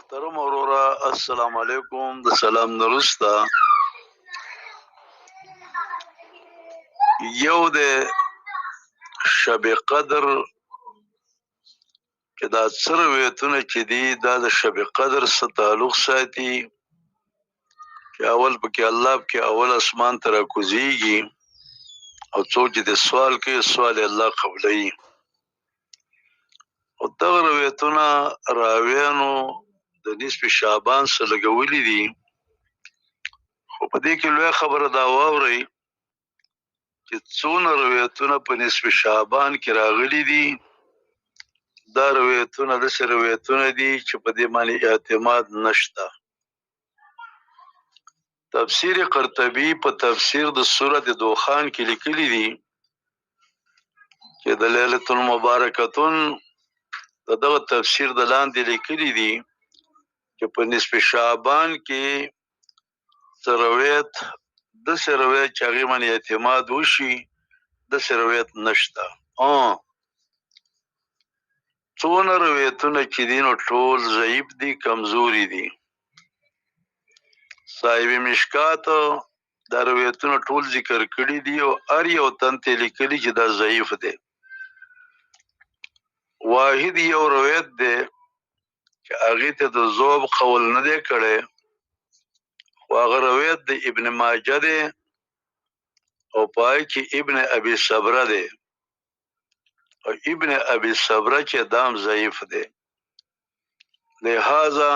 محترم اورورا السلام علیکم. د سلام نرستا یو د شب قدر چې دا سرویتونه چې دی دا د شب قدر سره تعلق ساتي چې اول پکې الله کې اول اسمان تر کوزيږي او څوک چې د سوال کوي سوال الله قبلای او دا رویتونه راویانو د نصف شعبان سره لګولې دي. خو په دې کې لوی خبره دا واوري چې څونه روایتونه په نصف شعبان کې راغلي دي. دا روایتونه د روایتونه دي چې په دې باندې اعتماد نشته. تفسیر قرطبی په تفسیر د سورۃ دوخان کې لیکلي دي چې د لیلۃ المبارکتون دغه تفسیر د لاندې لیکلي دي چې په نصف شعبان کې سرویت د سرویت چې هغه باندې اعتماد وشي د سرویت نشته. څونه روایتونه چې دین ټول ضعیف دي کمزوري دي. صاحب مشکات دا روایتونه ټول ذکر کړي دي او هر یو تن ته لیکلي چې دا ضعیف دي. واحد یو روایت دی چې هغه ته د ذوب قول نه دی کړي خو هغه روایت د ابن ماجه دی او پای کې ابن ابي صبره دی او ابن ابي صبره چې دام ضعیف دی. لہذا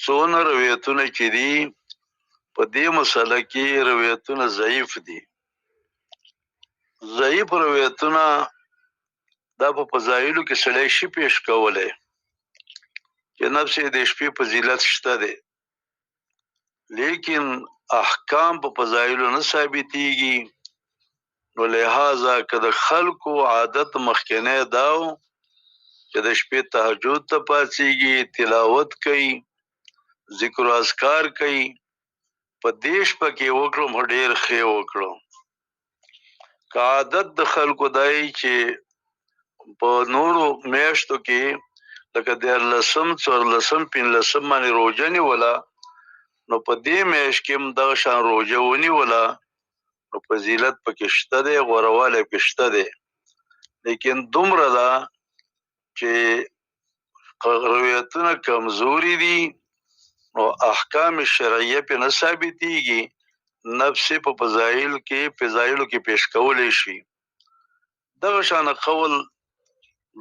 څونه روایتونه چې دي په دې مسله کې روایتونه ضعیف دي. ضعیف روایتونه دا په فضایلو کې سړی شي پیش کولای چې نفس د شپې فضیلت شته دی لیکن احکام په فضایلو نه ثابتېږي. نو لہذا که د خلکو عادت مخکنه داو چې د شپې تهجد ته پاڅېږي تلاوت کوي ذکر او اذکار کوي په دیش پکې وکړو ډېر ښه وکړو. که عادت د خلکو دای چې په نورو میاشتو کې لکه دیارلسم څوارلسم پنځلسم باندې روژه نیوله نو په دې میاشت کې هم دغه شان روژه ونیوله نو فضیلت پکې شته دی غوروالی پکې شته دی. لیکن دومره ده چې روایتونه کمزوري دي نو احکام شرعیه پې نه ثابتېږي نفس په فضایلو کې پیش کولی شي. دغه شان قول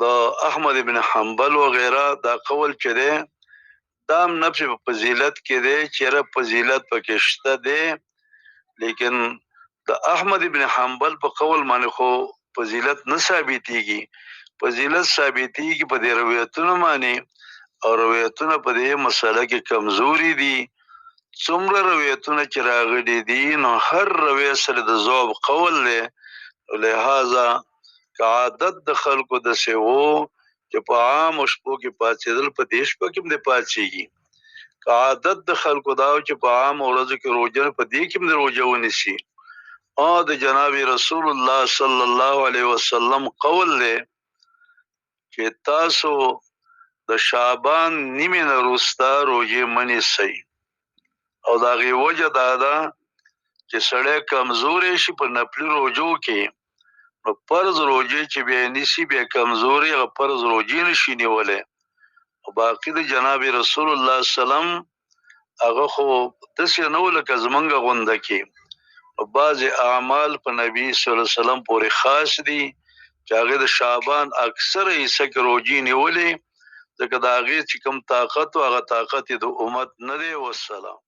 د احمد بن حنبل وغیره دا قول چې دی دا هم نفس په فضیلت کې دی چېرې فضیلت پکې شته دی لیکن د احمد بن حنبل په قول باندې خو فضیلت نه ثابتېږي. فضیلت ثابتېږي په دې روایتونو باندې او روایتونه په دې مسله کې کمزوري دي. څومره روایتونه چې راغلي دي نو هر روایت سره د ذوب قول دی. لہذا که عادت د خلکو داسې وو چې په عامو شپو کې پاڅېدل په دې شپه کې هم د پاڅېږي. که عادت د خلکو دا و چې په عامو ورځو کې روژه په دې کې هم د روژه ونیسي. د جناب رسول الله صلی الله علیه وسلم قول دی چې تاسو د شعبان نیمې نه وروسته روژې مه نیسئ او د هغې وجه دا ده چې سړی کمزوری شي په نفلي روژو کې نو فرض روژې چې بیا نیسي بیا کمزوري هغه فرض روژې نشي نیولی. او باقي د جناب رسول الله سلام هغه خو داسې نه و لکه زمونږ غونده کې. بعض اعمال په نبی صلی الله علیه وسلم پورې خاص دي چې هغه د شعبان اکثره حصہ کې روژې نیولې ځکه د هغې چې کوم طاقت و هغه طاقت یې د امت نه دی. والسلام.